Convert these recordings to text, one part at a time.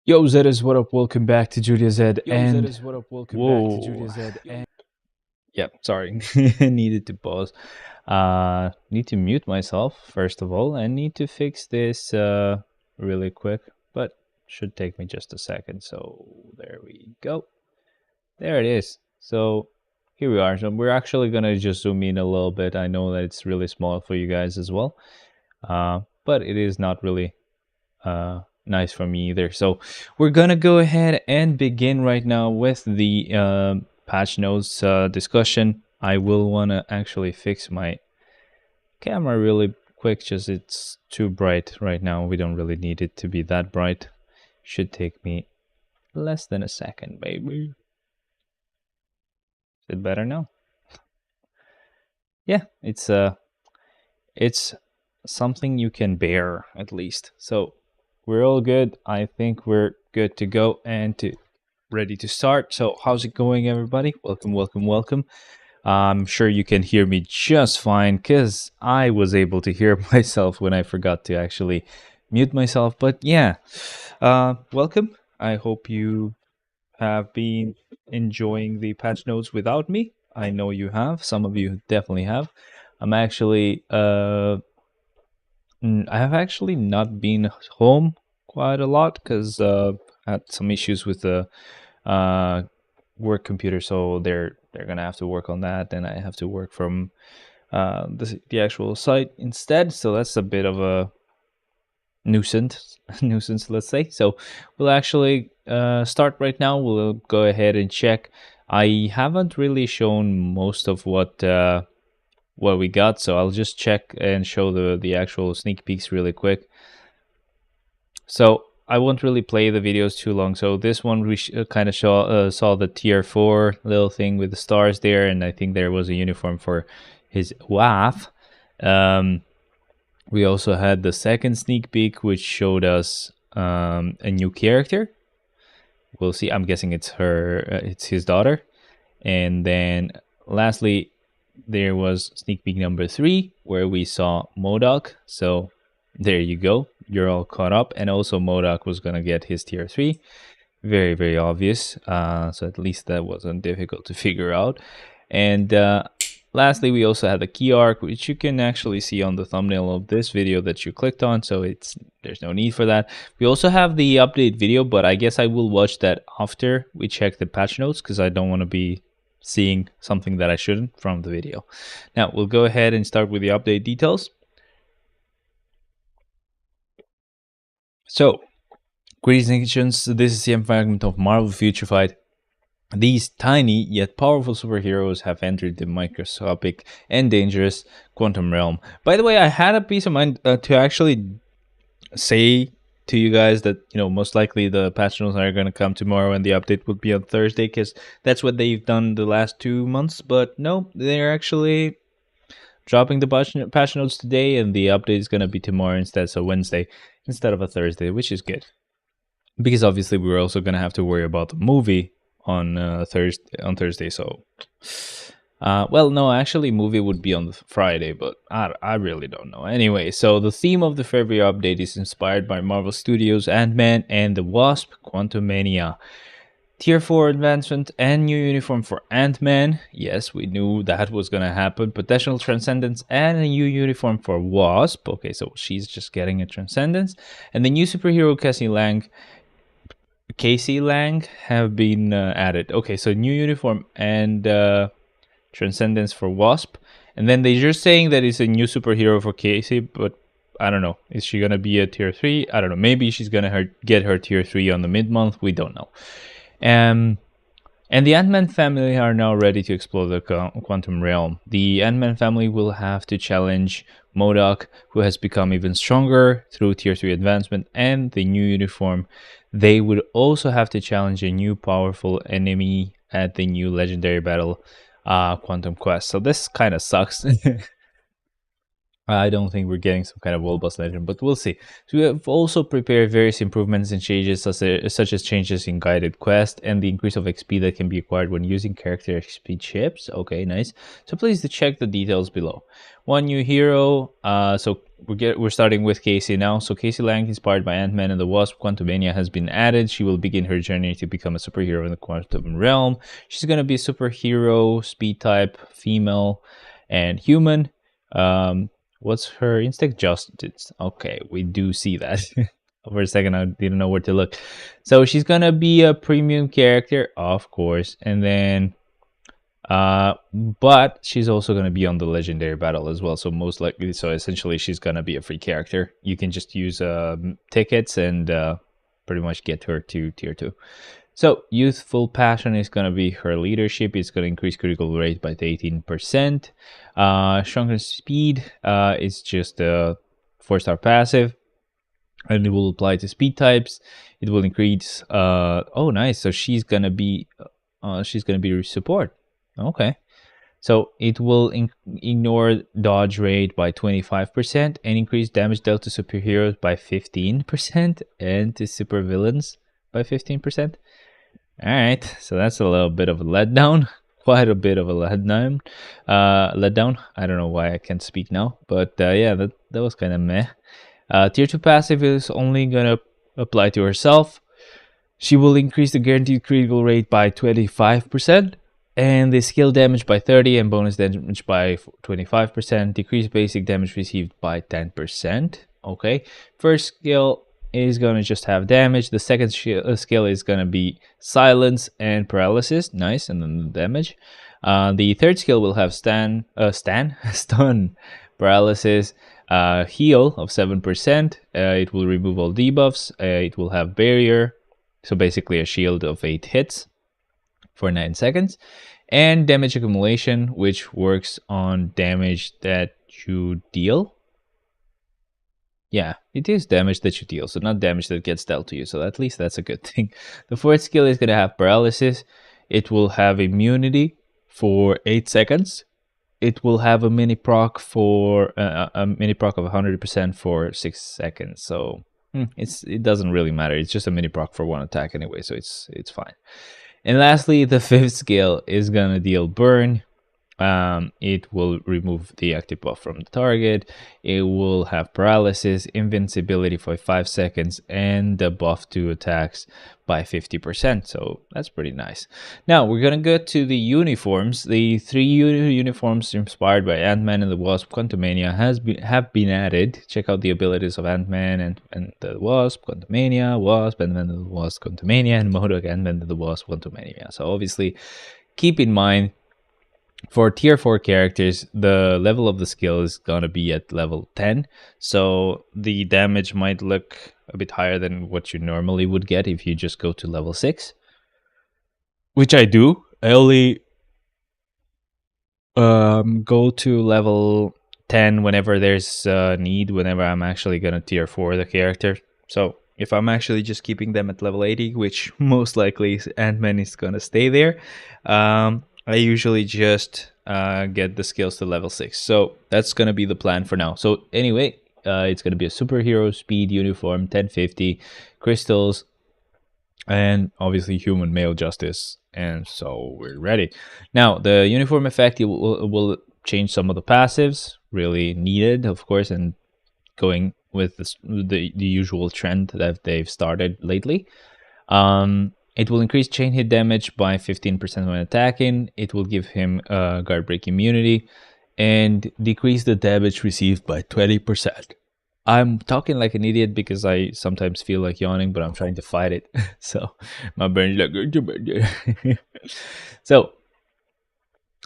Yo, Zetas, what up? Welcome back to Julia Z. And Whoa. Yeah, sorry. Needed to pause. Need to mute myself first of all, and need to fix this really quick, but should take me just a second. So there we go. There it is. So here we are. So we're actually gonna just zoom in a little bit. I know that it's really small for you guys as well, but it is not really nice for me either. So we're gonna go ahead and begin right now with the patch notes discussion. I will wanna actually fix my camera really quick, just it's too bright right now. We don't really need it to be that bright. Should take me less than a second, baby. Is it better now? Yeah, it's something you can bear at least. So we're all good. I think we're good to go and ready to start. So how's it going, everybody? Welcome, welcome, welcome. I'm sure you can hear me just fine because I was able to hear myself when I forgot to actually mute myself. But yeah, welcome. I hope you have been enjoying the patch notes without me. I know you have. Some of you definitely have. I'm actually I have actually not been home quite a lot because had some issues with the uh, work computer, so they're gonna have to work on that, and I have to work from the actual site instead. So that's a bit of a nuisance, let's say. So we'll actually start right now. We'll go ahead and check. I haven't really shown most of what we got, so I'll just check and show the actual sneak peeks really quick. So I won't really play the videos too long. So this one we kind of saw the tier 4 little thing with the stars there, and I think there was a uniform for his wife. We also had the second sneak peek, which showed us a new character. We'll see. I'm guessing it's it's his daughter. And then lastly, there was sneak peek number 3, where we saw MODOK. So there you go. You're all caught up. And also MODOK was going to get his tier 3. Very, very obvious. So at least that wasn't difficult to figure out. And lastly, we also had the key arc, which you can actually see on the thumbnail of this video that you clicked on. So there's no need for that. We also have the update video, but I guess I will watch that after we check the patch notes because I don't want to be seeing something that I shouldn't from the video. Now we'll go ahead and start with the update details. So, greetings, this is the environment of Marvel Future Fight. These tiny yet powerful superheroes have entered the microscopic and dangerous quantum realm. By the way, I had a peace of mind to actually say to you guys that, most likely the patch notes are going to come tomorrow and the update will be on Thursday because that's what they've done the last 2 months. But no, they're actually dropping the patch notes today, and the update is going to be tomorrow instead, so Wednesday instead of a Thursday, which is good. Because obviously we're also going to have to worry about the movie on Thursday. So, well, no, actually, movie would be on the Friday, but I really don't know. Anyway, so the theme of the February update is inspired by Marvel Studios' Ant-Man and the Wasp: Quantumania. Tier 4 advancement and new uniform for Ant-Man. Yes, we knew that was gonna happen. Potential Transcendence and a new uniform for Wasp. Okay, so she's just getting a Transcendence. And the new superhero Casey Lang have been added. Okay, so new uniform and Transcendence for Wasp. And then they're just saying that it's a new superhero for Casey, but I don't know. Is she gonna be a tier 3? I don't know. Maybe she's gonna get her tier 3 on the mid-month. We don't know. And the Ant-Man family are now ready to explore the quantum realm. The Ant-Man family will have to challenge MODOK, who has become even stronger through tier 3 advancement and the new uniform. They would also have to challenge a new powerful enemy at the new legendary battle, Quantum Quest. So this kind of sucks. I don't think we're getting some kind of world boss legend, but we'll see. So we have also prepared various improvements and changes, such as changes in guided quest and the increase of XP that can be acquired when using character XP chips. Okay, nice. So please check the details below. One new hero. So we're starting with Casey now. So Casey Lang, inspired by Ant-Man and the Wasp, Quantumania has been added. She will begin her journey to become a superhero in the quantum realm. She's gonna be a superhero, speed type, female, and human. What's her instinct? Justice. Okay, we do see that. For a second, I didn't know where to look. So she's gonna be a premium character, of course, and then but she's also going to be on the legendary battle as well, so most likely, so essentially she's going to be a free character. You can just use tickets and pretty much get her to tier 2. So youthful passion is going to be her leadership. It's going to increase critical rate by 18%. Stronger speed is just a 4-star passive, and it will apply to speed types. It will increase oh nice, so she's going to be support. Okay, so it will ignore dodge rate by 25% and increase damage dealt to superheroes by 15% and to supervillains by 15%. All right, so that's a little bit of a letdown, quite a bit of a letdown. I don't know why I can't speak now, but yeah, that was kind of meh. Tier 2 passive is only gonna apply to herself. She will increase the guaranteed critical rate by 25%. And the skill damage by 30 and bonus damage by 25%. Decrease basic damage received by 10%. Okay. First skill is going to just have damage. The second skill is going to be silence and paralysis. Nice. And then the damage. The third skill will have stun, paralysis, heal of 7%. It will remove all debuffs. It will have barrier. So basically a shield of 8 hits for 9 seconds, and damage accumulation, which works on damage that you deal. Yeah, it is damage that you deal, so not damage that gets dealt to you, so at least that's a good thing. The fourth skill is going to have paralysis. It will have immunity for 8 seconds. It will have a mini proc for a mini proc of 100% for 6 seconds. So it doesn't really matter. It's just a mini proc for 1 attack anyway, so it's fine. And lastly, the fifth skill is gonna deal burn. It will remove the active buff from the target. It will have paralysis, invincibility for 5 seconds, and the buff to attacks by 50%. So that's pretty nice. Now we're gonna go to the uniforms. The 3 uniforms inspired by Ant-Man and the Wasp Quantumania have been added. Check out the abilities of Ant-Man and the Wasp Quantumania, Wasp, Ant-Man and the Wasp Quantumania, and MODOK Ant-Man and the Wasp Quantumania. So obviously, keep in mind, for tier 4 characters, the level of the skill is gonna be at level 10, so the damage might look a bit higher than what you normally would get if you just go to level 6, which I do. I only go to level 10 whenever there's a need, whenever I'm actually gonna tier 4 the character. So if I'm actually just keeping them at level 80, which most likely Ant-Man is gonna stay there, I usually just get the skills to level 6. So that's going to be the plan for now. So anyway, it's going to be a superhero, speed, uniform, 1050, crystals, and obviously human, male, justice. And so we're ready. Now, the uniform effect will change some of the passives, really needed, of course, and going with the usual trend that they've started lately. It will increase chain hit damage by 15% when attacking. It will give him guard break immunity and decrease the damage received by 20%. I'm talking like an idiot because I sometimes feel like yawning, but I'm trying to fight it. So my brain's like... So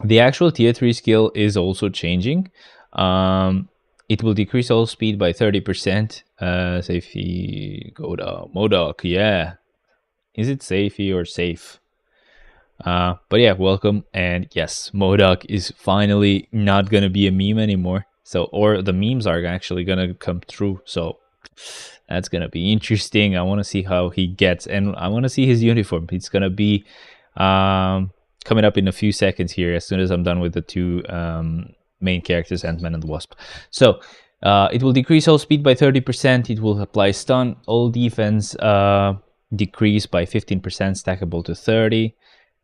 the actual tier 3 skill is also changing. It will decrease all speed by 30%. Safety, go to MODOK, yeah. Is it safety or safe? But yeah, welcome. And yes, MODOK is finally not gonna be a meme anymore. So, or the memes are actually gonna come through. So that's gonna be interesting. I want to see how he gets, and I want to see his uniform. It's gonna be coming up in a few seconds here, as soon as I'm done with the 2 main characters, Ant-Man and the Wasp. So it will decrease all speed by 30%. It will apply stun, all defense decrease by 15%, stackable to 30.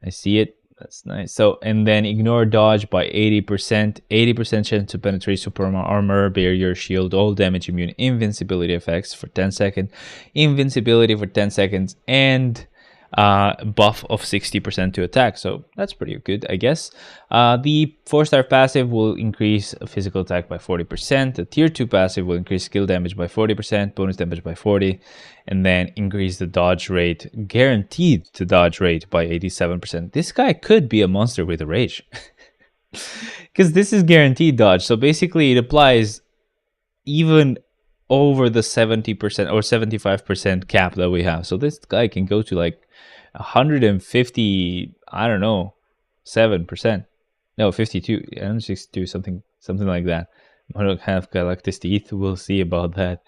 I see it. That's nice. So, and then ignore dodge by 80%. 80% chance to penetrate super armor, barrier, shield, all damage immune, invincibility effects for 10 seconds, invincibility for 10 seconds, and buff of 60% to attack. So that's pretty good, I guess. The 4-star passive will increase physical attack by 40%. The tier 2 passive will increase skill damage by 40%, bonus damage by 40%, and then increase the dodge rate, guaranteed to dodge rate by 87%. This guy could be a monster with a rage. Because this is guaranteed dodge. So basically it applies even over the 70% or 75% cap that we have. So this guy can go to like 150, I don't know, 7%. No, 52, 162, something like that. I don't have Galactus teeth. We'll see about that.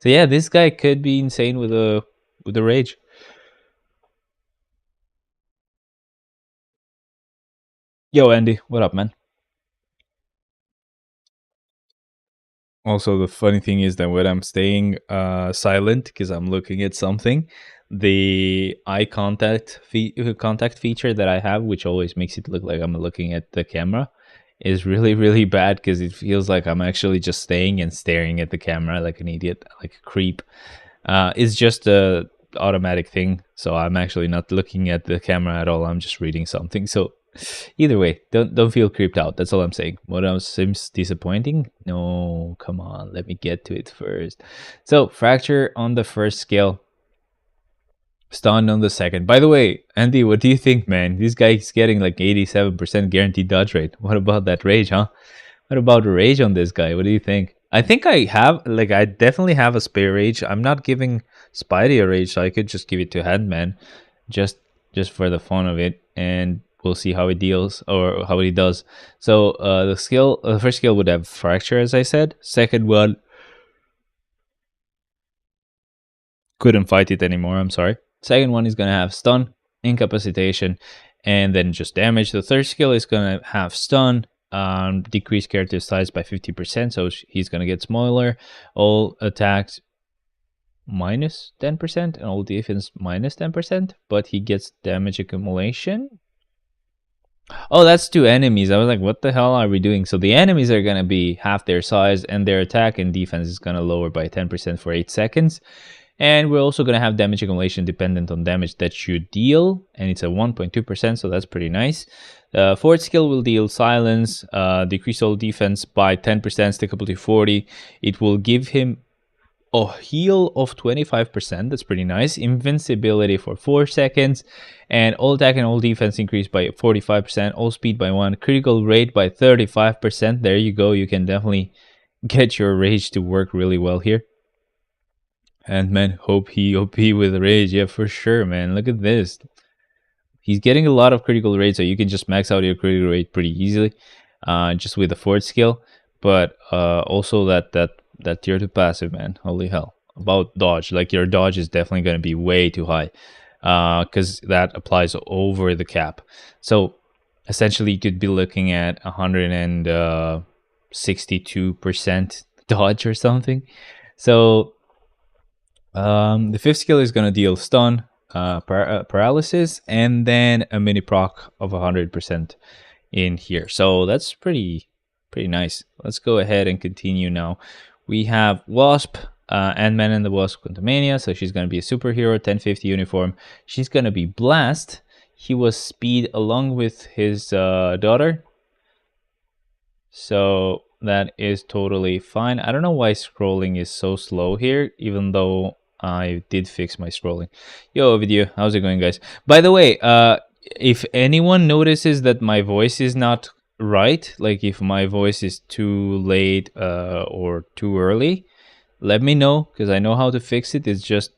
So yeah, this guy could be insane with a rage. Yo, Andy, what up, man? Also, the funny thing is that when I'm staying silent because I'm looking at something, the eye contact feature that I have, which always makes it look like I'm looking at the camera, is really really bad because it feels like I'm actually just staying and staring at the camera like an idiot, like a creep. It's just a automatic thing, so I'm actually not looking at the camera at all. I'm just reading something. So either way, don't feel creeped out. That's all I'm saying. What else seems disappointing? No, come on, let me get to it first. So fracture on the first skill, stun on the second. By the way, Andy, what do you think, man? This guy's getting like 87% guaranteed dodge rate. What about that rage, huh? What about the rage on this guy? What do you think? I think I definitely have a spare rage. I'm not giving Spidey a rage, so I could just give it to Handman, just for the fun of it, and we'll see how it deals or how it does. So the first skill would have fracture, as I said. Second one, couldn't fight it anymore. I'm sorry. Second one is gonna have stun, incapacitation, and then just damage. The third skill is gonna have stun, decrease character size by 50%, so he's gonna get smaller. All attacks minus 10% and all defense minus 10%, but he gets damage accumulation. Oh, that's two enemies. I was like, what the hell are we doing? So the enemies are gonna be half their size, and their attack and defense is gonna lower by 10% for 8 seconds. And we're also going to have damage accumulation dependent on damage that you deal, and it's a 1.2%, so that's pretty nice. Fourth skill will deal silence, decrease all defense by 10%, stickable to 40. It will give him a heal of 25%, that's pretty nice. Invincibility for 4 seconds, and all attack and all defense increased by 45%, all speed by 1, critical rate by 35%. There you go, you can definitely get your rage to work really well here. And man, OP with rage. Yeah, for sure, man. Look at this. He's getting a lot of critical rate, so you can just max out your critical rate pretty easily, just with the fourth skill. But also that tier 2 passive, man. Holy hell. About dodge, like your dodge is definitely going to be way too high, because that applies over the cap. So essentially, you could be looking at 162% dodge or something. So the fifth skill is going to deal stun, paralysis, and then a mini proc of 100% in here. So that's pretty nice. Let's go ahead and continue now. We have Wasp, Ant-Man and the Wasp Quantumania. So she's going to be a superhero, 1050 uniform. She's going to be Blast. He was Speed along with his daughter. So that is totally fine. I don't know why scrolling is so slow here, even though I did fix my scrolling. Yo, video, how's it going, guys? By the way, if anyone notices that my voice is not right, like if my voice is too late or too early, let me know, because I know how to fix it. It's just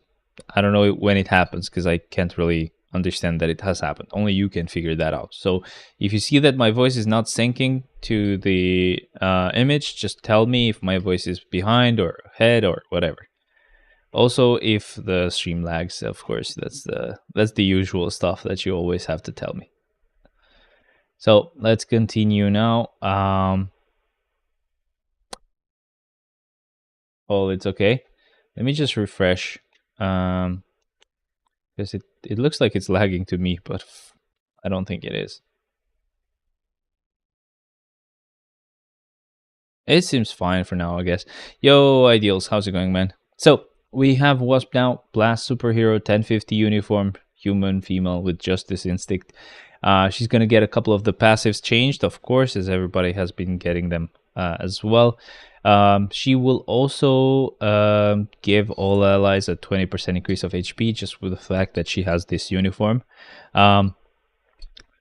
I don't know when it happens, because I can't really understand that it has happened. Only you can figure that out. So if you see that my voice is not syncing to the image, just tell me if my voice is behind or ahead or whatever. Also, if the stream lags, of course, that's the usual stuff that you always have to tell me. So let's continue now. Oh, it's okay. Let me just refresh, because it looks like it's lagging to me, but I don't think it is. It seems fine for now, I guess. Yo, Ideals, how's it going, man? So, we have Wasp now, Blast Superhero, 1050 uniform, human, female with Justice Instinct. She's going to get a couple of the passives changed, of course, as everybody has been getting them as well. She will also give all allies a 20% increase of HP just with the fact that she has this uniform. The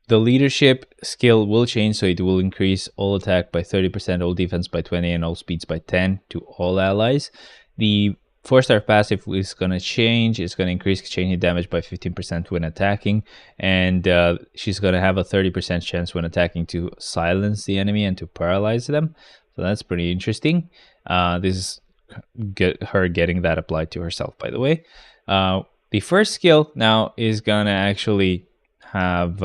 leadership skill will change, so it will increase all attack by 30%, all defense by 20, and all speeds by 10 to all allies. The 4-star passive is going to change. It's going to increase chaining damage by 15% when attacking, and she's going to have a 30% chance when attacking to silence the enemy and to paralyze them. So that's pretty interesting. This is her getting that applied to herself, by the way. The first skill now is going to actually have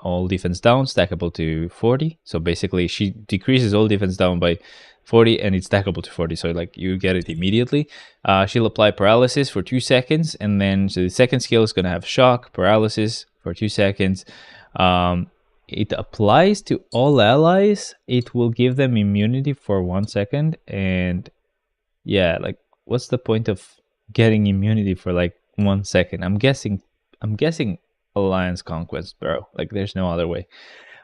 all defense down, stackable to 40. So basically, she decreases all defense down by 40 and it's stackable to 40, so like you get it immediately. She'll apply paralysis for 2 seconds, and then so the second skill is going to have shock, paralysis for 2 seconds. It applies to all allies. It will give them immunity for 1 second, and yeah, like what's the point of getting immunity for like 1 second? I'm guessing Alliance Conquest, bro. Like there's no other way.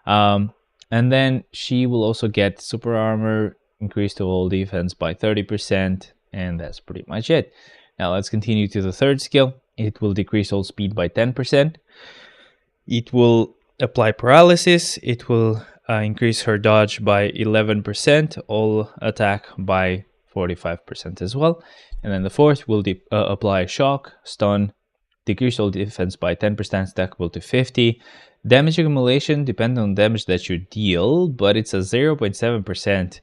And then she will also get super armor, increase to all defense by 30%, and that's pretty much it. Now let's continue to the third skill. It will decrease all speed by 10%. It will apply paralysis. It will increase her dodge by 11%, all attack by 45% as well. And then the fourth will apply shock, stun, decrease all defense by 10%, stackable to 50. Damage accumulation depends on damage that you deal, but it's a 0.7%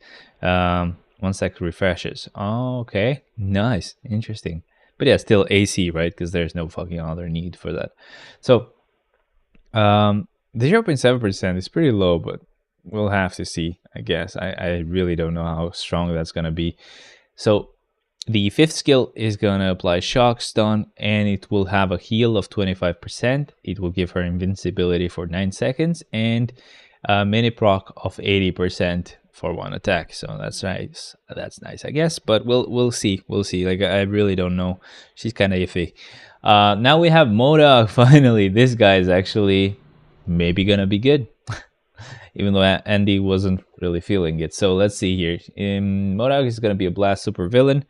once that refreshes. Oh, okay, nice, interesting. But yeah, still AC, right? Because there's no fucking other need for that. So the 0.7% is pretty low, but we'll have to see, I guess. I really don't know how strong that's going to be. So the fifth skill is going to apply shock, stun, and it will have a heal of 25%. It will give her invincibility for 9 seconds and a mini proc of 80% for one attack. So that's nice. That's nice, I guess. But we'll see. We'll see. Like I really don't know. She's kind of iffy. Now we have MODOK. Finally, this guy is actually maybe gonna be good. Even though Andy wasn't really feeling it. So let's see here. MODOK is going to be a blast super villain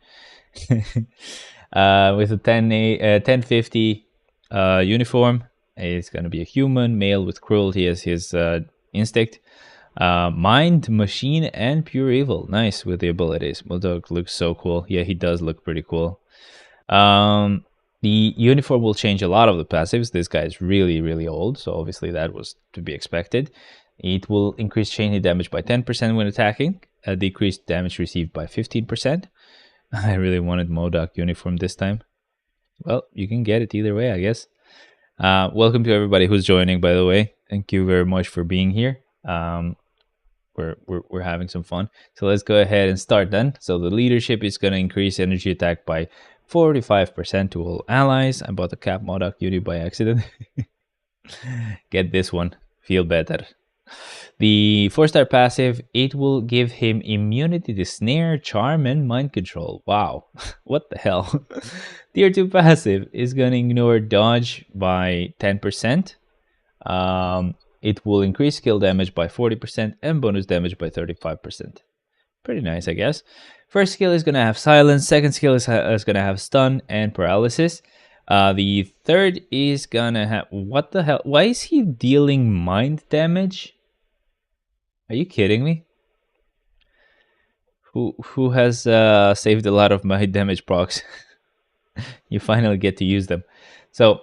with a 1050 uniform. He's going to be a human, male with cruelty as his instinct. Mind, machine, and pure evil. Nice with the abilities. MODOK looks so cool. Yeah, he does look pretty cool. The uniform will change a lot of the passives. This guy is really, really old, so obviously that was to be expected. It will increase chain hit damage by 10% when attacking, decrease damage received by 15%. I really wanted MODOK uniform this time. Well, you can get it either way, I guess. Welcome to everybody who's joining, by the way. Thank you very much for being here. We're having some fun. So let's go ahead and start then. So the leadership is going to increase energy attack by 45% to all allies. I bought the Cap MODOK uni by accident. Get this one. Feel better. The 4-star passive, it will give him immunity to snare, charm, and mind control. Wow, what the hell? Tier 2 passive is going to ignore dodge by 10%. It will increase skill damage by 40% and bonus damage by 35%. Pretty nice, I guess. First skill is going to have silence. Second skill is going to have stun and paralysis. The third is going to have... What the hell? Why is he dealing mind damage? Are you kidding me? Who has saved a lot of my damage procs? You finally get to use them. So,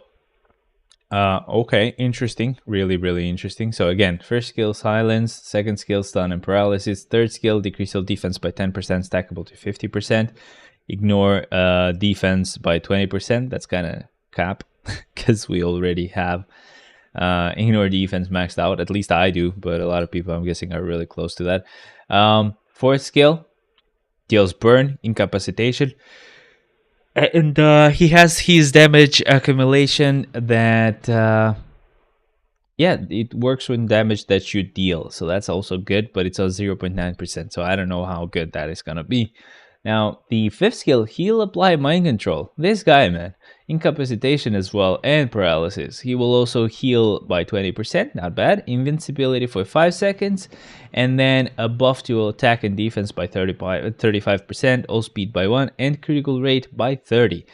okay, interesting. Really, really interesting. So again, first skill, silence. Second skill, stun and paralysis. Third skill, decrease all defense by 10%, stackable to 50%. Ignore defense by 20%. That's kind of cap, because we already have ignore defense maxed out. At least I do, but a lot of people, I'm guessing, are really close to that. Fourth skill deals burn, incapacitation, and he has his damage accumulation that Yeah, it works with damage that you deal, so that's also good, but it's a 0.9%, so I don't know how good that is gonna be. Now, the fifth skill, he'll apply mind control. This guy, man, incapacitation as well, and paralysis. He will also heal by 20%, not bad. Invincibility for 5 seconds, and then a buff to attack and defense by 35%, all speed by 1, and critical rate by 30.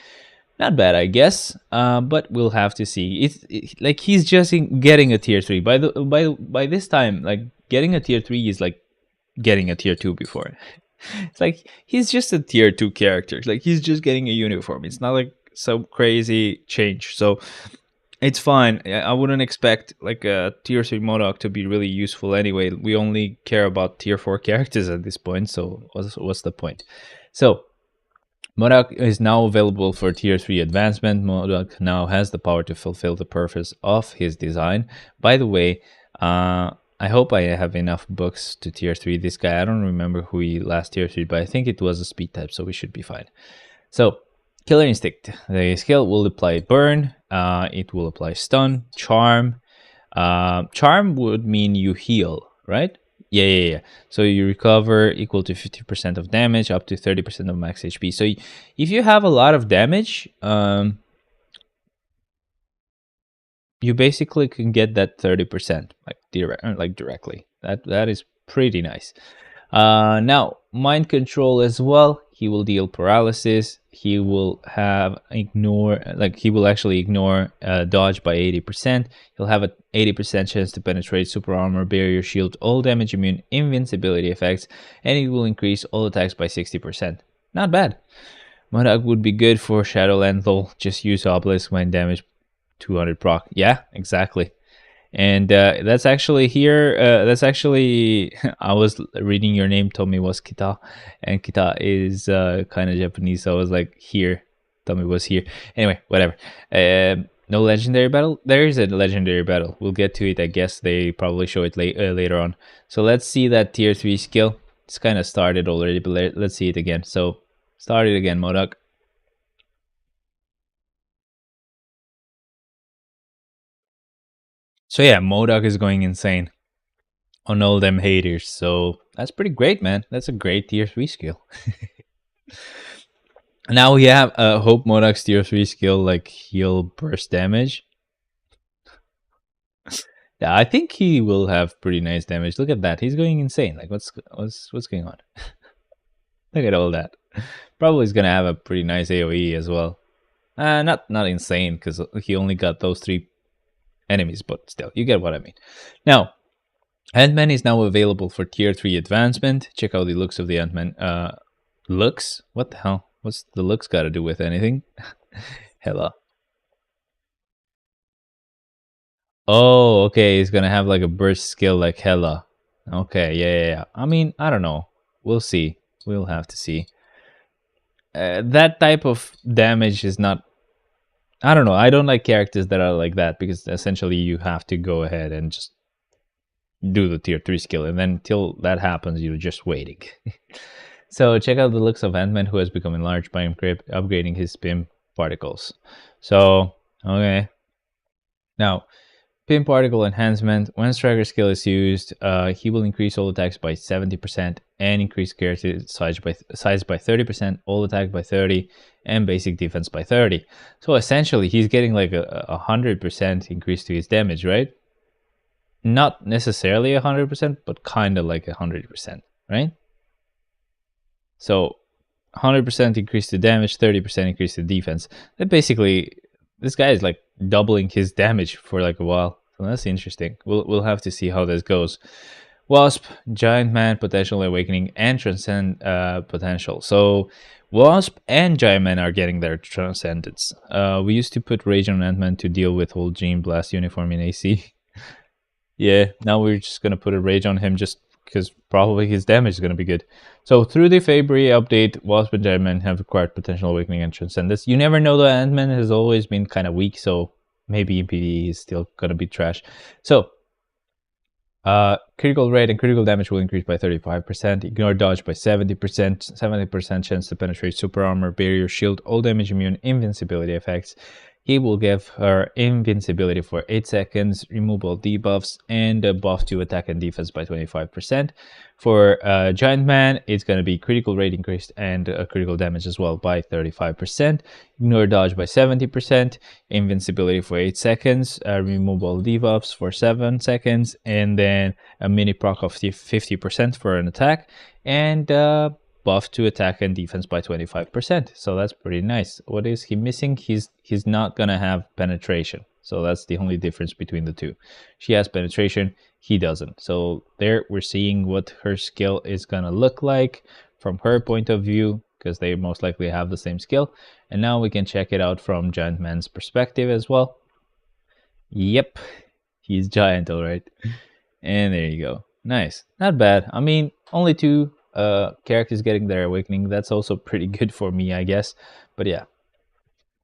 Not bad, I guess, but we'll have to see. Like he's just getting a tier 3. By this time, like getting a tier 3 is like getting a tier 2 before. It's like he's just a tier 2 character. Like he's just getting a uniform. It's not like some crazy change. So it's fine. I wouldn't expect like a tier 3 MODOK to be really useful anyway. We only care about tier 4 characters at this point. So what's the point? So MODOK is now available for tier 3 advancement. MODOK now has the power to fulfill the purpose of his design. By the way, I hope I have enough books to tier 3 this guy. I don't remember who he last tier 3, but I think it was a speed type, so we should be fine. So, Killer Instinct. The skill will apply Burn. It will apply Stun, Charm. Charm would mean you heal, right? Yeah. So you recover equal to 50% of damage, up to 30% of max HP. So if you have a lot of damage, you basically can get that 30% like directly. That is pretty nice. Now mind control as well. He will deal paralysis. He will actually ignore dodge by 80%. He'll have an 80% chance to penetrate super armor, barrier, shield, all damage immune, invincibility effects, and it will increase all attacks by 60%. Not bad. MODOK would be good for Shadowland though. Just use Obelisk when damage 200 proc. Yeah, exactly. And that's actually here. That's actually I was reading your name. Told me was Kita, and Kita is kind of Japanese. So I was like, here. Told me was here. Anyway, whatever. No legendary battle. There is a legendary battle. We'll get to it. I guess they probably show it later on. So let's see that tier 3 skill. It's kind of started already, but let's see it again. So start it again, MODOK. So yeah, MODOK is going insane on all them haters. So that's pretty great, man. That's a great tier 3 skill. Now we have Hope MODOK's tier 3 skill, like heal burst damage. Yeah, I think he will have pretty nice damage. Look at that. He's going insane. Like what's going on? Look at all that. Probably is gonna have a pretty nice AoE as well. Not insane, because he only got those 3 enemies, but still, you get what I mean. Now, Ant-Man is now available for tier 3 advancement. Check out the looks of the Ant-Man. Looks? What the hell? What's the looks got to do with anything? Hella. Oh, okay. He's gonna have like a burst skill like Hella. Okay, yeah. I mean, I don't know. We'll see. We'll have to see. That type of damage is not... I don't know. I don't like characters that are like that, because essentially you have to go ahead and just do the tier 3 skill, and then until that happens, you're just waiting. So check out the looks of Ant-Man, who has become enlarged by upgrading his PIM particles. So, okay. Now, PIM particle enhancement. When Striker skill is used, he will increase all attacks by 70% and increase character size by 30%, all attack by 30%, and basic defense by 30%. So essentially, he's getting like a 100% increase to his damage, right? Not necessarily 100%, but kind of like 100%, right? So 100% increase to damage, 30% increase to defense. That basically, this guy is like doubling his damage for like a while. So that's interesting. We'll have to see how this goes. Wasp, Giant Man, Potential Awakening, and Transcend Potential. So Wasp and Giant Man are getting their Transcendence. We used to put Rage on Ant-Man to deal with whole Gene Blast uniform in AC. Yeah, now we're just going to put a Rage on him just because probably his damage is going to be good. So through the February update, Wasp and Giant Man have acquired Potential Awakening and Transcendence. You never know, though. Ant-Man has always been kind of weak, so maybe in PvE is still going to be trash. So critical rate and critical damage will increase by 35%, ignore dodge by 70%, 70% chance to penetrate super armor, barrier, shield, all damage immune, invincibility effects, he will give her invincibility for 8 seconds, removal debuffs, and a buff to attack and defense by 25%. For Giant Man, it's going to be critical rate increased and critical damage as well by 35%, ignore dodge by 70%, invincibility for 8 seconds, removal debuffs for 7 seconds, and then a mini proc of 50% for an attack, and buff to attack and defense by 25%. So that's pretty nice. What is he missing? He's not gonna have penetration. So that's the only difference between the two. She has penetration, he doesn't. So there we're seeing what her skill is gonna look like from her point of view, because they most likely have the same skill. And now we can check it out from Giant Man's perspective as well. Yep, he's giant, all right. And there you go. Nice, not bad. I mean, only 2 characters getting their awakening. That's also pretty good for me, I guess. But yeah,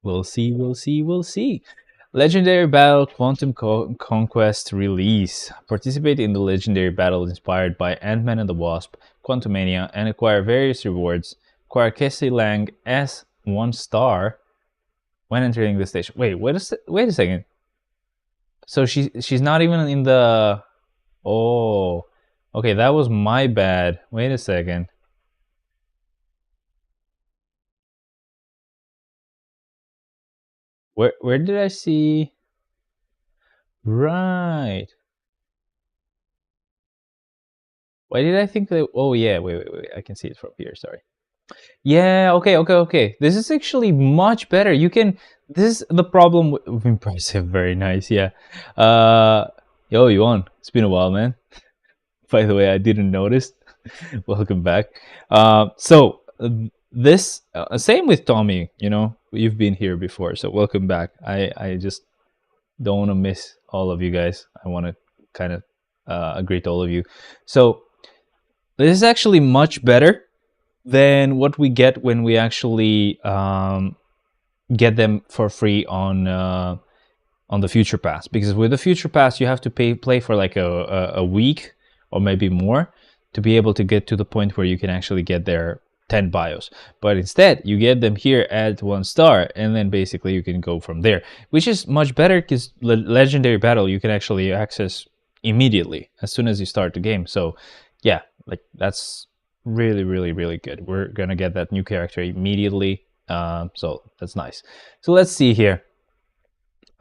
we'll see. Legendary Battle Quantum Conquest release. Participate in the legendary battle inspired by Ant-Man and the Wasp, Quantumania, and acquire various rewards. Acquire Cassie Lang as 1 star when entering the station. Wait a second. So she's not even in the... Oh, okay, that was my bad. Wait a second. Where did I see? Right. Why did I think that? Oh yeah, wait. I can see it from here. Sorry. Yeah. Okay. This is actually much better. You can. This is the problem with impressive. Very nice. Yeah. Yo, you on? It's been a while, man. By the way, I didn't notice. Welcome back. So this same with Tommy. You know, you've been here before, so welcome back. I just don't want to miss all of you guys. I want to kind of greet all of you. So this is actually much better than what we get when we actually get them for free on the Future Pass. Because with the Future Pass, you have to play for like a week or maybe more to be able to get to the point where you can actually get their 10 bios. But instead, you get them here at 1 star, and then basically you can go from there, which is much better because Legendary Battle you can actually access immediately as soon as you start the game. So yeah, like that's really good. We're gonna get that new character immediately, so that's nice. So let's see here.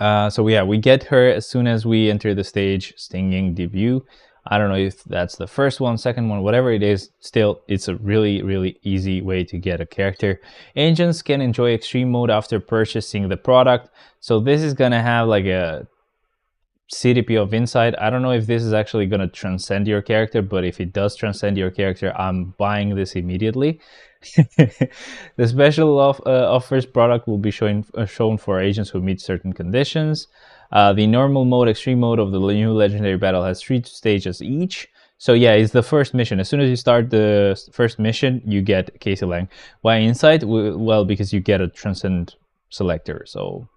So yeah, we get her as soon as we enter the stage. Stinging debut. I don't know if that's the first one, second one, whatever it is. Still, it's a really easy way to get a character. Agents can enjoy extreme mode after purchasing the product. So this is gonna have like a CDP of Insight. I don't know if this is actually gonna transcend your character, but if it does transcend your character, I'm buying this immediately. The special offers product will be shown for agents who meet certain conditions. The normal mode, extreme mode of the new legendary battle has 3 stages each. So yeah, it's the first mission. As soon as you start the first mission, you get Casey Lang. Why Insight? Well, because you get a Transcend selector. So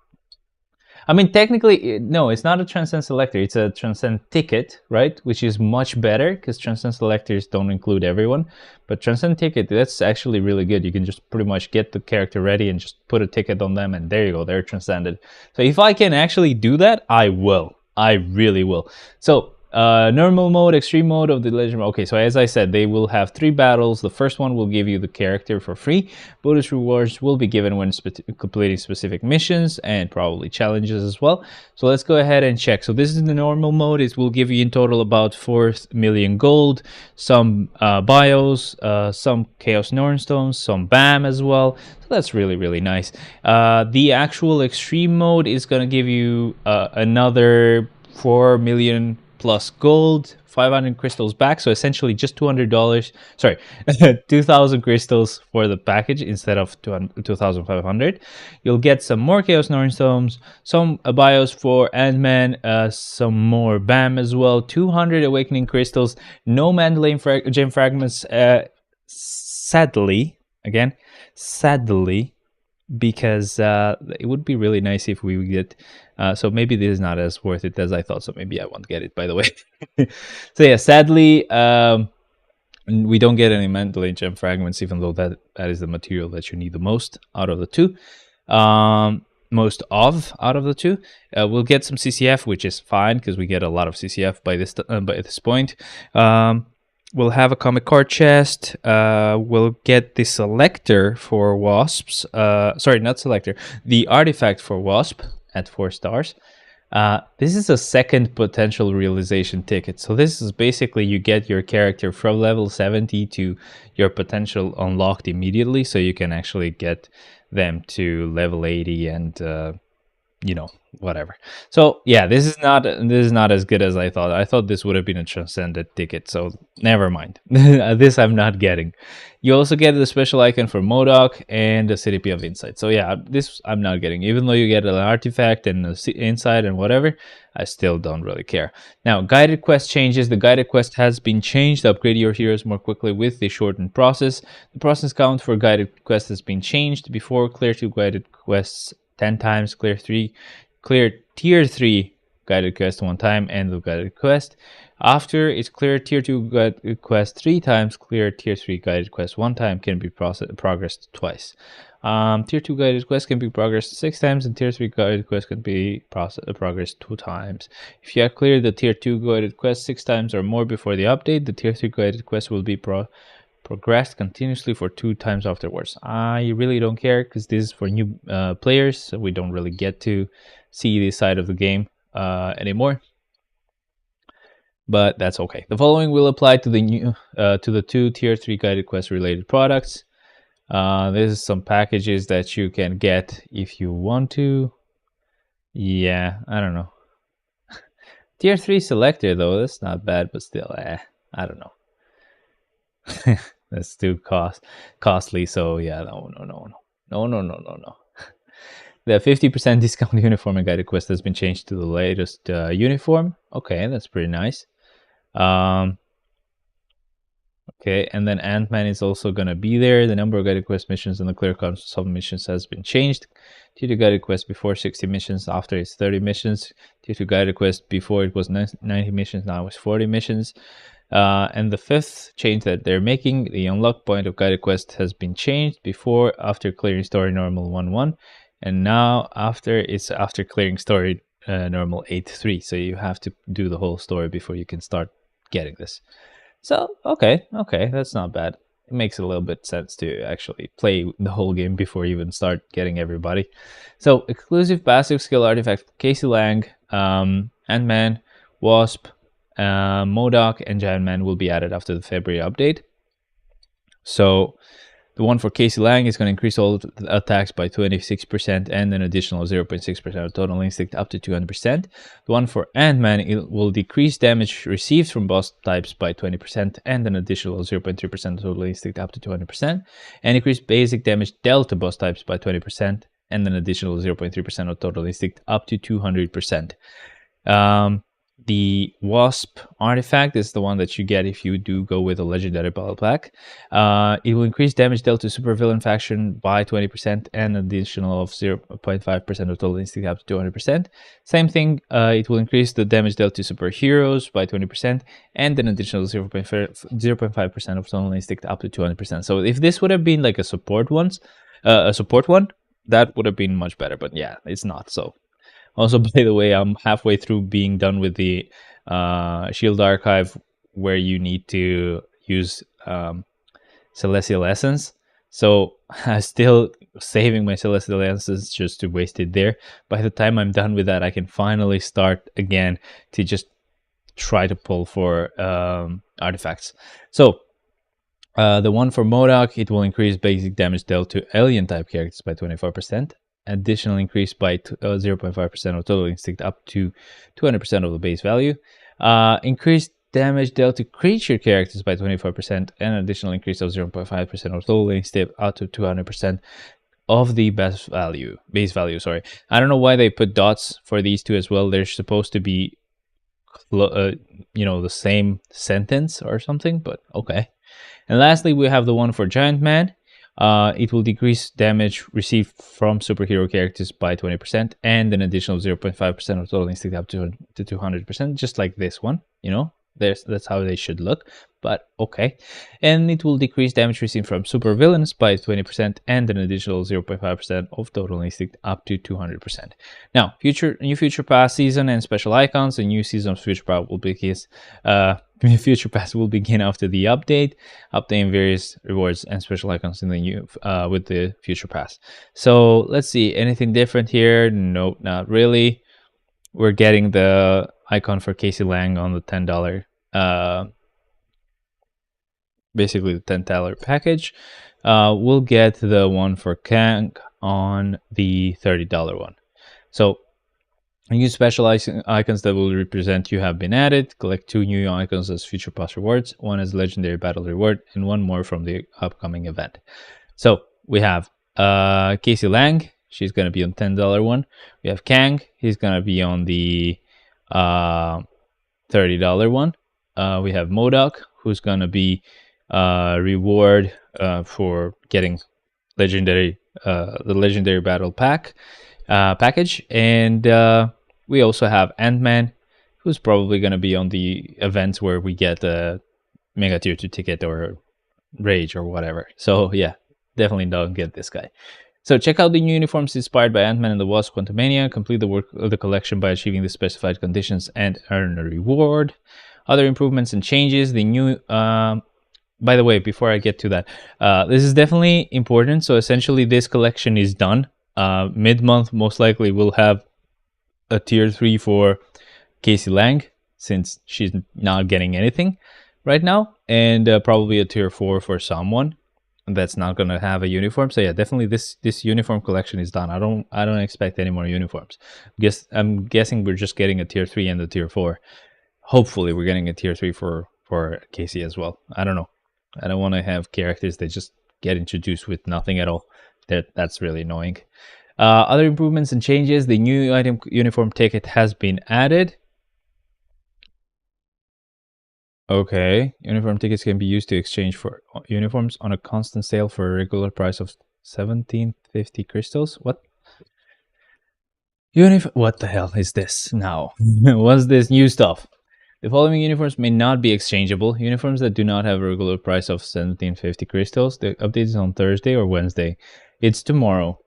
I mean, technically, no, it's not a Transcend selector. It's a Transcend ticket, right? Which is much better because Transcend selectors don't include everyone. But Transcend ticket, that's actually really good. You can just pretty much get the character ready and just put a ticket on them, and there you go, they're transcended. So if I can actually do that, I will. I really will. So normal mode, extreme mode of the legend. Okay, so as I said, they will have 3 battles. The first one will give you the character for free. Bonus rewards will be given when completing specific missions and probably challenges as well. So let's go ahead and check. So this is the normal mode. It will give you in total about 4 million gold, some bios, some Chaos Nornstones, some BAM as well. So that's really nice. The actual extreme mode is going to give you another 4 million plus gold, 500 crystals back, so essentially just $200, sorry, 2,000 crystals for the package instead of 2,500. You'll get some more Chaos Nornstones, some bios for Ant-Man, some more BAM as well, 200 Awakening crystals, no Mandalay gem fragments, sadly, because it would be really nice if we would get so maybe this is not as worth it as I thought, so maybe I won't get it, by the way. So yeah, sadly we don't get any Mandalay gem fragments, even though that is the material that you need the most out of the 2. most of out of the two. We'll get some CCF, which is fine because we get a lot of CCF by this point. We'll have a comic card chest. We'll get the selector for wasps. Sorry, not selector. The artifact for wasp at 4 stars. This is a second potential realization ticket. So this is basically you get your character from level 70 to your potential unlocked immediately. So you can actually get them to level 80 and you know, whatever. So yeah, this is not as good as I thought. I thought this would have been a transcended ticket, so never mind. This I'm not getting. You also get the special icon for MODOK and the CDP of Insight. So yeah, this I'm not getting. Even though you get an artifact and an insight and whatever, I still don't really care. Now, guided quest changes. The guided quest has been changed to upgrade your heroes more quickly with the shortened process. The process count for guided quest has been changed. Before, clear 2 guided quests 10 times, clear tier 3 guided quest 1 time, end of guided quest. After it's clear tier 2 guided quest 3 times, clear tier 3 guided quest 1 time, can be progressed twice. Tier 2 guided quest can be progressed 6 times, and tier 3 guided quest can be progressed 2 times. If you have cleared the tier 2 guided quest 6 times or more before the update, the tier 3 guided quest will be progressed continuously for 2 times afterwards. I really don't care because this is for new players, so we don't really get to see this side of the game anymore. But that's okay. The following will apply to the new to the 2 tier 3 guided quest related products. This is some packages that you can get if you want to. Yeah, I don't know. Tier 3 selector though, that's not bad, but still, I don't know. That's too costly. So yeah, no. The 50% discount uniform and guided quest has been changed to the latest uniform. Okay, that's pretty nice. Okay, and then Ant-Man is also gonna be there. The number of guided quest missions and the clear count of submissions has been changed. Tier 2 guided quest before 60 missions, after it's 30 missions. Tier 2 guided quest before it was 90 missions, now it's 40 missions. And the 5th change that they're making, the unlock point of guided quest has been changed. Before, after clearing story normal 1-1, and now after clearing story normal 8-3. So you have to do the whole story before you can start getting this. So okay, that's not bad. It makes a little bit sense to actually play the whole game before you even start getting everybody. So exclusive passive skill artifact Casey Lang, Ant-Man, Wasp, MODOK, and Giant Man will be added after the February update. So the one for Casey Lang is going to increase all attacks by 26% and an additional 0.6% of total instinct up to 200%. The one for Ant-Man, it will decrease damage received from boss types by 20% and an additional 0.3% of total instinct up to 200%, and increase basic damage dealt to boss types by 20% and an additional 0.3% of total instinct up to 200%. The Wasp artifact is the one that you get if you do go with a legendary battle pack. It will increase damage dealt to supervillain faction by 20% and an additional of 0.5% of total instinct up to 200%. Same thing, it will increase the damage dealt to superheroes by 20% and an additional 0.5% of total instinct up to 200%. So if this would have been like a support one, that would have been much better. But yeah, it's not. So. Also, by the way, I'm halfway through being done with the Shield Archive, where you need to use Celestial Essence. So I'm still saving my Celestial Essence just to waste it there. By the time I'm done with that, I can finally start again to just try to pull for artifacts. So the one for MODOK, it will increase basic damage dealt to alien type characters by 24%. Additional increase by 0.5% of total instinct up to 200% of the base value. Increased damage dealt to creature characters by 24% and an additional increase of 0.5% of total instinct up to 200% of the base value. I don't know why they put dots for these two as well. They're supposed to be the same sentence or something, but okay. And lastly, we have the one for Giant Man. It will decrease damage received from superhero characters by 20% and an additional 0.5% of total instinct up to 200%, just like this one, That's how they should look, but okay. And it will decrease damage received from super villains by 20% and an additional 0.5% of total instinct up to 200%. Now, new Future Pass season and special icons. The new season of Future Pass will begin. Future Pass will begin after the update, obtain various rewards and special icons in the new with the Future Pass. So let's see, anything different here? Nope, not really. We're getting the icon for Casey Lang on the $10, basically the $10 package. We'll get the one for Kang on the $30 one. So new special icons that will represent you have been added. Collect 2 new icons as Future Pass rewards, one as Legendary Battle reward, and one more from the upcoming event. So we have Casey Lang. She's going to be on $10 one. We have Kang. He's going to be on the $30 one. We have MODOK, who's going to be reward for getting the Legendary Battle package. And we also have Ant-Man, who's probably going to be on the events where we get a Mega Tier 2 ticket or Rage or whatever. So yeah, definitely don't get this guy. So check out the new uniforms inspired by Ant-Man and the Wasp: Quantumania. Complete the work of the collection by achieving the specified conditions and earn a reward. Other improvements and changes. The new... by the way, before I get to that, this is definitely important. So essentially this collection is done. Mid-month, most likely we'll have a tier 3 for Casey Lang, since she's not getting anything right now. And probably a tier 4 for someone that's not going to have a uniform. So yeah, definitely this uniform collection is done. I don't expect any more uniforms. I'm guessing we're just getting a tier 3 and a tier 4. Hopefully we're getting a tier 3 for Casey as well. I don't know. I don't want to have characters that just get introduced with nothing at all. That's really annoying. Other improvements and changes. The new item uniform ticket has been added. Okay, uniform tickets can be used to exchange for uniforms on a constant sale for a regular price of 1750 crystals. What? What the hell is this now? What's this new stuff? The following uniforms may not be exchangeable. Uniforms that do not have a regular price of 1750 crystals. The update is on Thursday or Wednesday. It's tomorrow.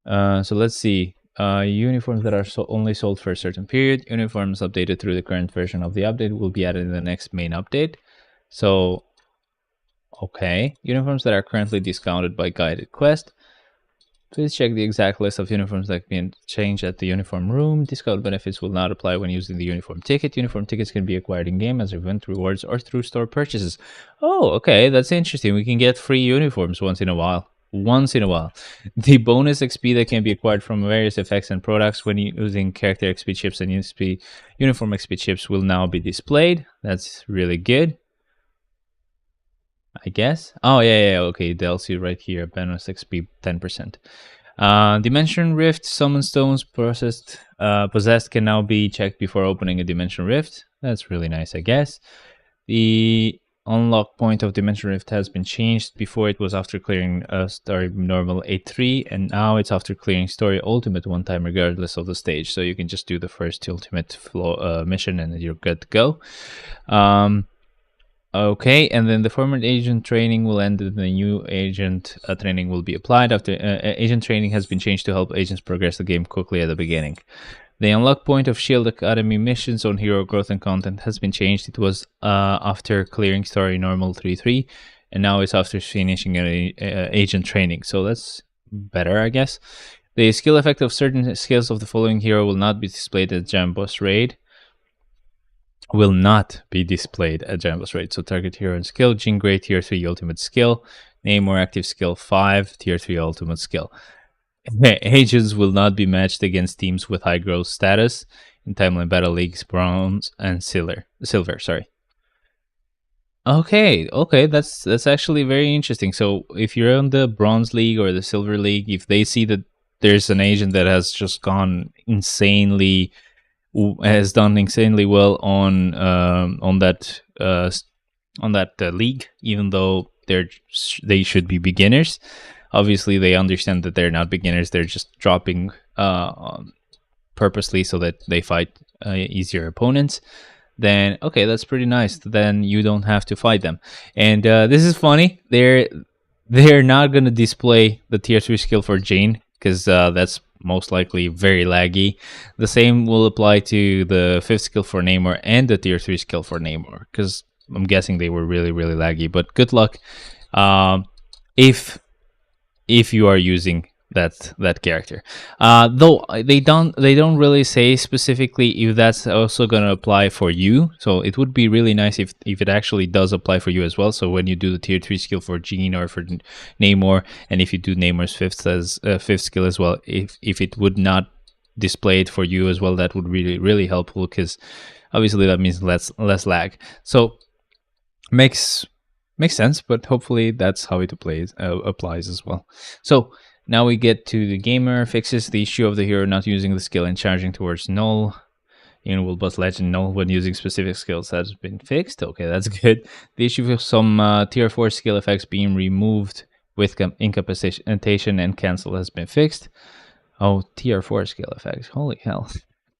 So let's see. Uniforms that are only sold for a certain period. Uniforms updated through the current version of the update will be added in the next main update. So, okay. Uniforms that are currently discounted by guided quest. Please check the exact list of uniforms that can change at the uniform room. Discount benefits will not apply when using the uniform ticket. Uniform tickets can be acquired in-game as event rewards or through store purchases. Oh, okay. That's interesting. We can get free uniforms once in a while. The bonus XP that can be acquired from various effects and products when using character XP chips and uniform XP chips will now be displayed. That's really good, I guess. Oh, yeah, okay. They'll see right here. Bonus XP 10%. Dimension Rift summon stones possessed can now be checked before opening a Dimension Rift. That's really nice, I guess. The unlock point of Dimension Rift has been changed. Before it was after clearing Story Normal 8-3, and now it's after clearing Story Ultimate one time regardless of the stage. So you can just do the first Ultimate mission and you're good to go. Okay, and then the former agent training will end and the new agent training will be applied. After agent training has been changed to help agents progress the game quickly at the beginning. The unlock point of Shield Academy missions on hero growth and content has been changed. It was after clearing Story Normal 3-3, and now it's after finishing agent training. So that's better, I guess. The skill effect of certain skills of the following hero will not be displayed at Jam Boss Raid. So target hero and skill. Jean Grey Tier 3 Ultimate Skill. Namor Active Skill 5 Tier 3 Ultimate Skill. Agents will not be matched against teams with high growth status in Timeline Battle Leagues Bronze and Silver. Okay, that's actually very interesting. So if you're on the Bronze League or the Silver League, if they see that there's an agent that has just done insanely well on that league, even though they should be beginners. Obviously, they understand that they're not beginners. They're just dropping purposely so that they fight easier opponents, then okay, that's pretty nice. Then you don't have to fight them. And this is funny. They're not gonna display the tier 3 skill for Jane because that's most likely very laggy. The same will apply to the 5th skill for Namor and the tier 3 skill for Namor because I'm guessing they were really laggy. But good luck if you are using that character. Though they don't really say specifically if that's also going to apply for you. So it would be really nice if it actually does apply for you as well. So when you do the tier 3 skill for Jean or for Namor, and if you do Namor's 5th skill as well, if it would not display it for you as well, that would really helpful, because obviously that means less lag. So makes sense, but hopefully that's how it applies as well. So now we get to the gamer fixes. The issue of the hero not using the skill and charging towards null. Will bust legend null when using specific skills has been fixed. Okay, that's good. The issue of some tier 4 skill effects being removed with incapacitation and cancel has been fixed. Oh, tier 4 skill effects. Holy hell.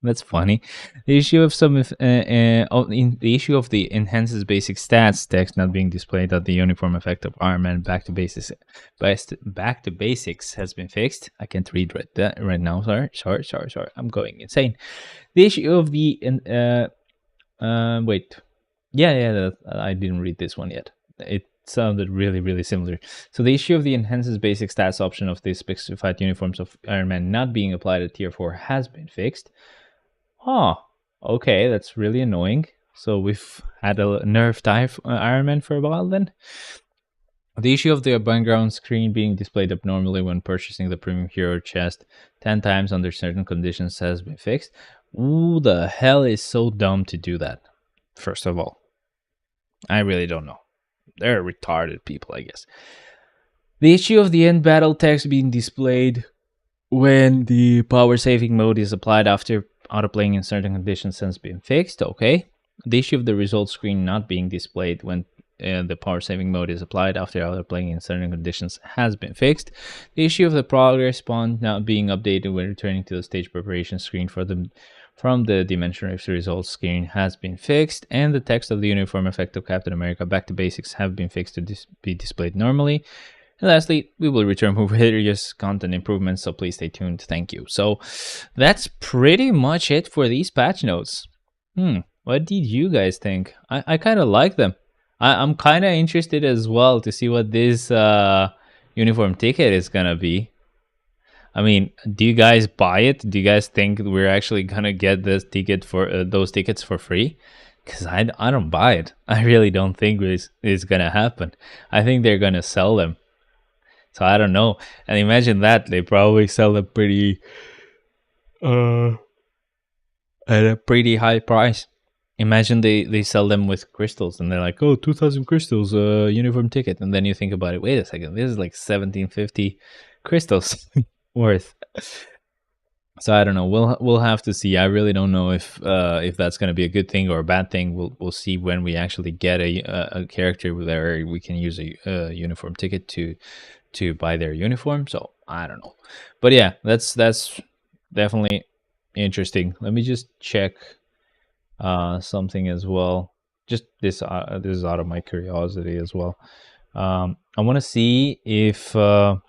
That's funny. The issue of the issue of the enhances basic stats text not being displayed at the uniform effect of Iron Man back to basics has been fixed. I can't read right now. Sorry. I'm going insane. The issue of the wait. Yeah, I didn't read this one yet. It sounded really similar. So the issue of the enhances basic stats option of the specified uniforms of Iron Man not being applied at tier 4 has been fixed. Oh, okay, that's really annoying. So we've had a nerfed Iron Man for a while then. The issue of the background screen being displayed abnormally when purchasing the premium hero chest 10 times under certain conditions has been fixed. Who the hell is so dumb to do that? First of all, I really don't know. They're retarded people, I guess. The issue of the end battle text being displayed when the power saving mode is applied after autoplaying in certain conditions has been fixed. Okay. The issue of the result screen not being displayed when the power saving mode is applied after autoplaying in certain conditions has been fixed. The issue of the progress pawn not being updated when returning to the stage preparation screen from the Dimension Rift results screen has been fixed, and the text of the uniform effect of Captain America back to basics have been fixed to be displayed normally. And lastly, we will return with various content improvements, so please stay tuned. Thank you. So that's pretty much it for these patch notes. What did you guys think? I kind of like them. I'm kind of interested as well to see what this uniform ticket is going to be. I mean, do you guys buy it? Do you guys think we're actually going to get this ticket for those tickets for free? Because I don't buy it. I really don't think it's going to happen. I think they're going to sell them. So I don't know. And imagine that they probably sell them pretty at a pretty high price. Imagine they sell them with crystals and they're like, oh, 2,000 crystals, uniform ticket. And then you think about it, wait a second, this is like 1,750 crystals worth. So I don't know. We'll have to see. I really don't know if that's going to be a good thing or a bad thing. We'll see when we actually get a character where we can use a uniform ticket to buy their uniform. So I don't know, but yeah, that's definitely interesting. Let me just check something as well. Just this is out of my curiosity as well. I want to see if now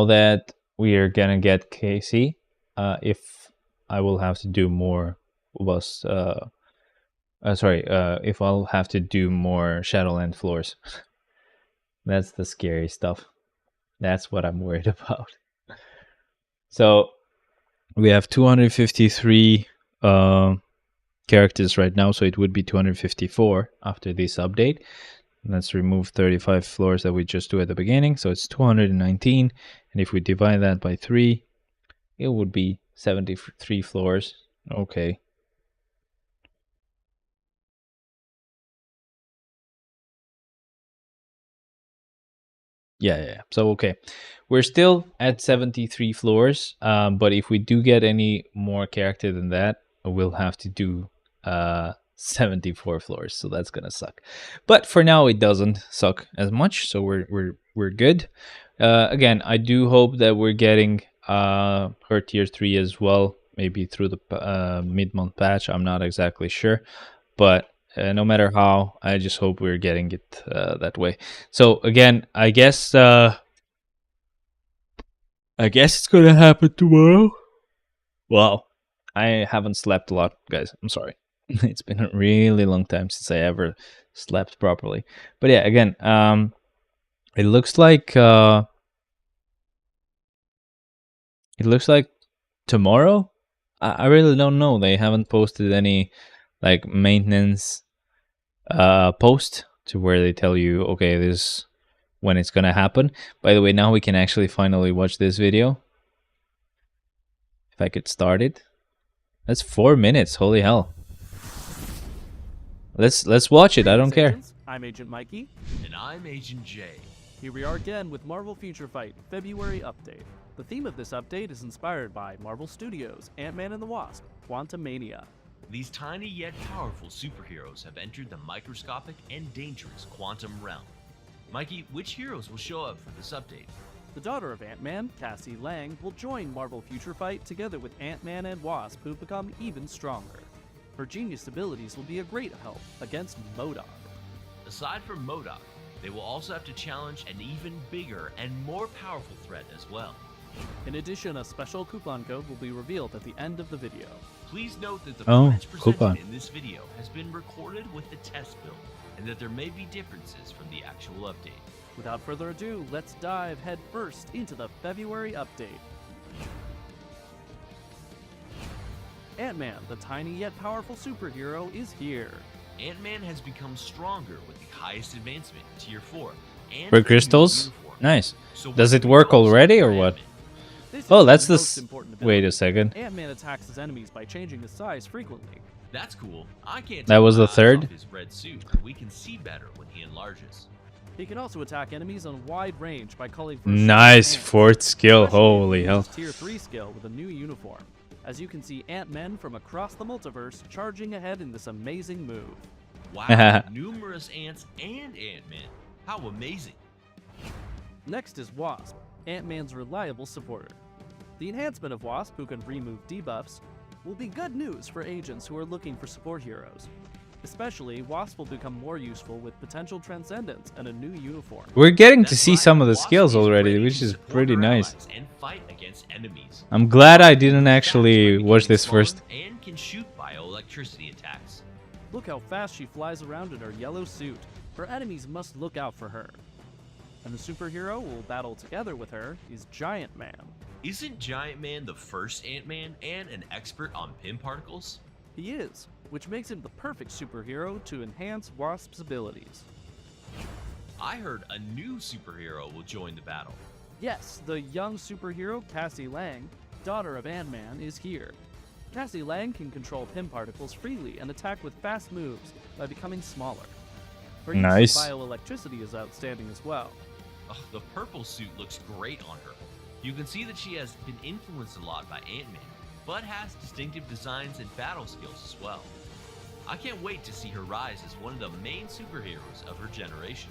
that we are gonna get Casey, if I will have to do more if I'll have to do more Shadowland floors. That's the scary stuff. That's what I'm worried about. So we have 253 characters right now, so it would be 254 after this update. Let's remove 35 floors that we just do at the beginning, so it's 219, and if we divide that by 3, it would be 73 floors. Okay. Yeah. So, okay. We're still at 73 floors, but if we do get any more character than that, we'll have to do 74 floors, so that's gonna suck. But for now, it doesn't suck as much, so we're good. Again, I do hope that we're getting her tier 3 as well maybe through the mid-month patch. I'm not exactly sure, but no matter how, I just hope we're getting it that way. So again, I guess it's gonna happen tomorrow. Wow, I haven't slept a lot, guys. I'm sorry. It's been a really long time since I ever slept properly. But yeah, again, it looks like tomorrow. I really don't know. They haven't posted any like maintenance post to where they tell you, okay, this when it's gonna happen. By the way, now we can actually finally watch this video. If I could start it. That's 4 minutes. Holy hell. Let's watch it. I don't care. Agents. I'm Agent Mikey. And I'm Agent J. Here we are again with Marvel Future Fight February update. The theme of this update is inspired by Marvel Studios' Ant-Man and the Wasp, Quantumania. These tiny yet powerful superheroes have entered the microscopic and dangerous quantum realm. Mikey, which heroes will show up for this update? The daughter of Ant-Man, Cassie Lang, will join Marvel Future Fight together with Ant-Man and Wasp, who become even stronger. Her genius abilities will be a great help against MODOK. Aside from MODOK, they will also have to challenge an even bigger and more powerful threat as well. In addition, a special coupon code will be revealed at the end of the video. Please note that the Oh, price presented coupon. in this video has been recorded with the test build, and that there may be differences from the actual update. Without further ado, let's dive head first into the February update. Ant-Man, the tiny yet powerful superhero, is here. Ant-Man has become stronger with the highest advancement, Tier 4, and For a new crystals? uniform. Nice. So Does what it do we work know already about or what? Ant-Man? This Oh, is that's his the most important wait ability. a second. Ant-Man attacks his enemies by changing his size frequently. That's cool. I can't That take was my the eyes third? off his red suit, but we can see better when he enlarges. He can also attack enemies on wide range by calling for Nice ants. fourth skill. Especially if Holy he hell. uses Tier 3 skill with a new uniform. As you can see Ant-Man from across the multiverse charging ahead in this amazing move. Wow, numerous ants and Ant-Man. How amazing. Next is Wasp, Ant-Man's reliable supporter. The enhancement of Wasp, who can remove debuffs, will be good news for agents who are looking for support heroes. Especially, Wasp will become more useful with potential transcendence and a new uniform. We're getting to That's see right, some of the Wasp skills is already, ready which to is support pretty her nice. allies and fight against enemies. I'm glad I Wasp didn't moves actually fast by watch becoming this smaller first. and can shoot bioelectricity attacks. Look how fast she flies around in her yellow suit. Her enemies must look out for her. And the superhero who will battle together with her is Giant Man. Isn't Giant Man the first Ant-Man and an expert on pin particles? He is, which makes him the perfect superhero to enhance Wasp's abilities. I heard a new superhero will join the battle. Yes, the young superhero Cassie Lang, daughter of Ant-Man, is here. Cassie Lang can control pin particles freely and attack with fast moves by becoming smaller. Her Nice. use of bioelectricity is outstanding as well. Ugh, the purple suit looks great on her. You can see that she has been influenced a lot by Ant-Man, but has distinctive designs and battle skills as well. I can't wait to see her rise as one of the main superheroes of her generation.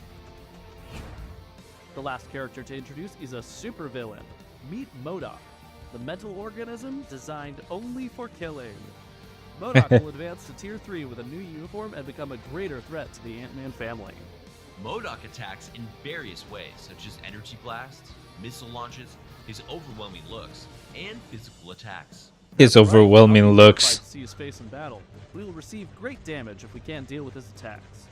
The last character to introduce is a supervillain. Meet MODOK, the mental organism designed only for killing. MODOK will advance to Tier 3 with a new uniform and become a greater threat to the Ant-Man family. MODOK attacks in various ways, such as energy blasts, missile launches, his overwhelming looks, and physical attacks. His That's right, overwhelming I'll be looks. terrified to see his face in battle. We will receive great damage if we can't deal with his attacks.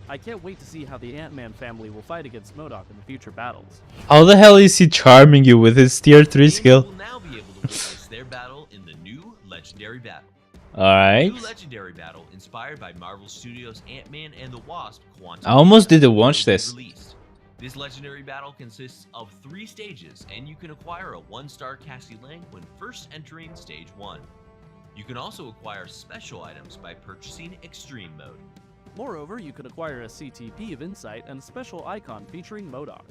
I can't wait to see how the Ant-Man family will fight against MODOK in the future battles. How the hell is he charming you with his tier 3 You skill? will now be able to witness their battle in the new Legendary Battle. Alright. New Legendary Battle, inspired by Marvel Studios' Ant-Man and the Wasp Quantumania, I almost didn't watch will be this. released. This Legendary Battle consists of 3 stages, and you can acquire a 1-star Cassie Lang when first entering Stage 1. You can also acquire special items by purchasing Extreme Mode. Moreover, you can acquire a CTP of Insight and a special icon featuring MODOK.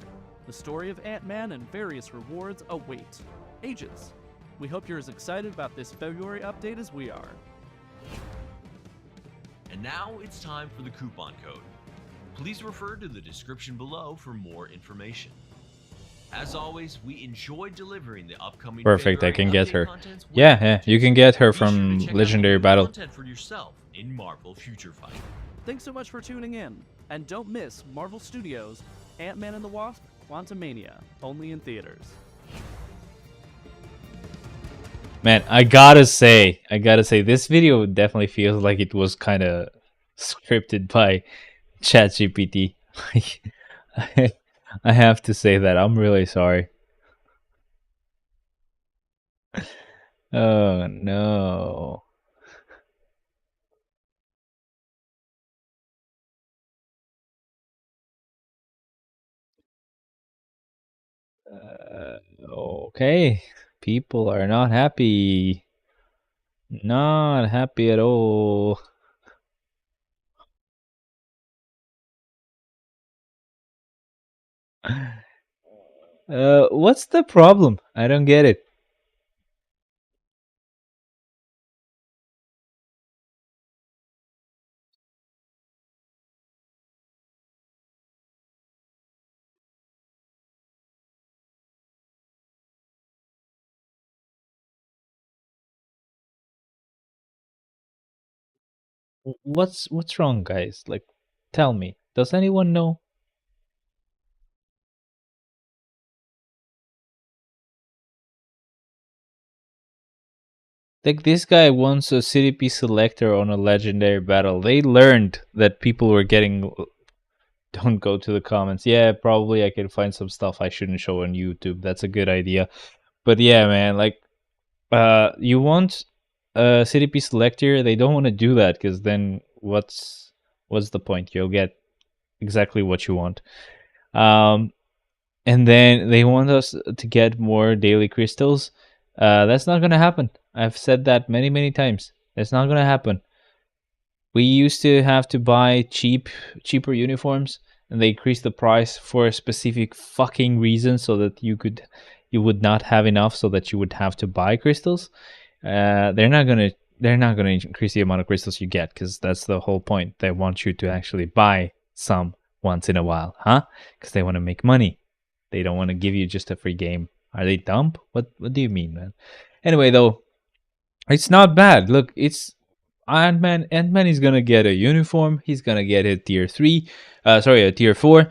The story of Ant-Man and various rewards await. Agents, we hope you're as excited about this February update as we are. And now it's time for the coupon code. Please refer to the description below for more information. As always, we enjoy delivering the upcoming Perfect, I February can get update her. contents when Yeah, it yeah, you launches. can get her Be sure to from check out the Legendary new Battle. content for yourself in Marvel Future Fight. Thanks so much for tuning in, and don't miss Marvel Studios' Ant-Man and the Wasp: Quantumania, only in theaters. Man, I gotta say, this video definitely feels like it was kind of scripted by ChatGPT. I have to say that. I'm really sorry. Oh no. Okay. People are not happy. Not happy at all. What's the problem? I don't get it. What's wrong, guys? Like, tell me. Does anyone know? Like, this guy wants a CDP selector on a legendary battle. They learned that people were getting. Don't go to the comments. Yeah, probably I can find some stuff I shouldn't show on YouTube. That's a good idea. But yeah, man, like, you want a CDP selector. They don't want to do that because then what's the point? You'll get exactly what you want. And then they want us to get more daily crystals. That's not gonna happen. I've said that many times. It's not gonna happen. We used to have to buy cheaper uniforms, and they increased the price for a specific fucking reason, so that you would not have enough, so that you would have to buy crystals. They're not gonna increase the amount of crystals you get, because that's the whole point. They want you to actually buy some once in a while, huh? Because they want to make money. They don't want to give you just a free game. Are they dumb? What do you mean, man? Anyway, though, it's not bad. Look, it's Ant-Man. Ant-Man is gonna get a uniform. He's gonna get a tier 3. A tier 4.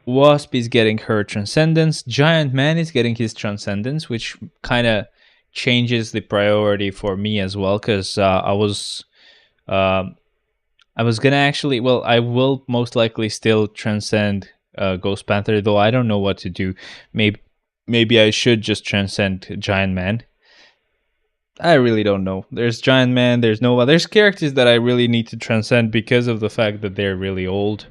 Wasp is getting her Transcendence. Giant Man is getting his Transcendence, which kind of changes the priority for me as well, because I was gonna actually, well, I will most likely still transcend Ghost Panther, though I don't know what to do. Maybe I should just transcend Giant Man. I really don't know. There's Giant Man, there's Nova. There's characters that I really need to transcend because of the fact that they're really old.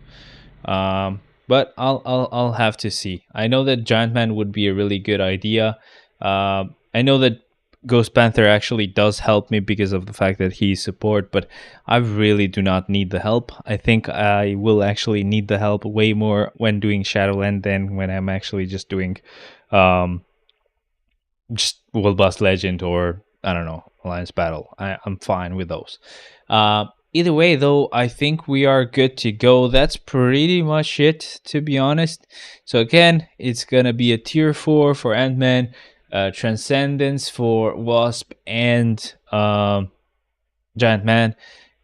But I'll have to see. I know that Giant Man would be a really good idea. I know that Ghost Panther actually does help me because of the fact that he's support, but I really do not need the help. I think I will actually need the help way more when doing Shadowland than when I'm actually just doing just World Boss Legend, or I don't know, Alliance Battle. I'm fine with those. Either way, though, I think we are good to go. That's pretty much it, to be honest. So again, it's gonna be a tier 4 for Ant-Man, Transcendence for Wasp and Giant Man.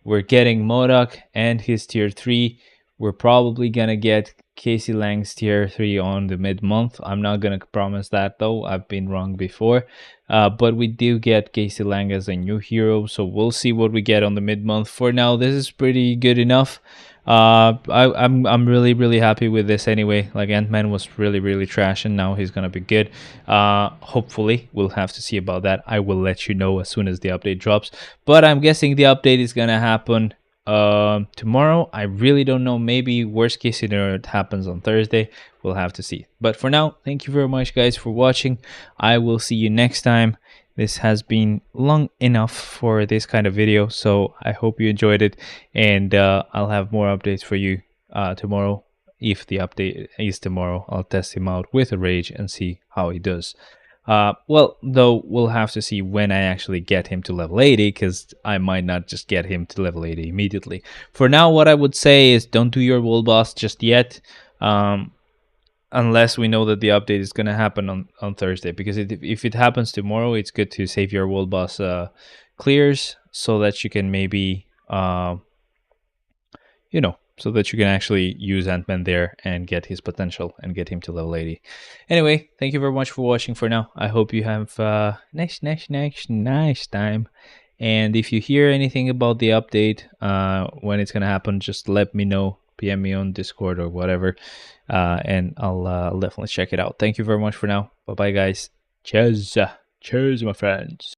We're getting MODOK and his tier 3. We're probably gonna get Casey Lang's tier 3 on the mid-month. I'm not gonna promise that, though. I've been wrong before. But we do get Casey Lang as a new hero, so we'll see what we get on the mid-month. For now, this is pretty good enough. I'm really happy with this anyway. Like, Ant-Man was really trash, and now he's gonna be good. Hopefully, we'll have to see about that. I will let you know as soon as the update drops. But I'm guessing the update is gonna happen tomorrow. I really don't know. Maybe worst case scenario, it happens on Thursday. We'll have to see. But for now, thank you very much, guys, for watching. I will see you next time. This has been long enough for this kind of video, so I hope you enjoyed it, and I'll have more updates for you tomorrow. If the update is tomorrow, I'll test him out with a rage and see how he does. Well, though, we'll have to see when I actually get him to level 80, because I might not just get him to level 80 immediately. For now, what I would say is don't do your world boss just yet. unless we know that the update is going to happen on Thursday, because if it happens tomorrow, it's good to save your world boss clears so that you can maybe so that you can actually use Ant-Man there and get his potential and get him to level 80. Anyway, thank you very much for watching for now. I hope you have nice time. And if you hear anything about the update, when it's gonna happen, just let me know. PM me on Discord or whatever, and I'll definitely check it out. Thank you very much for now. Bye bye, guys. Cheers, cheers, my friends.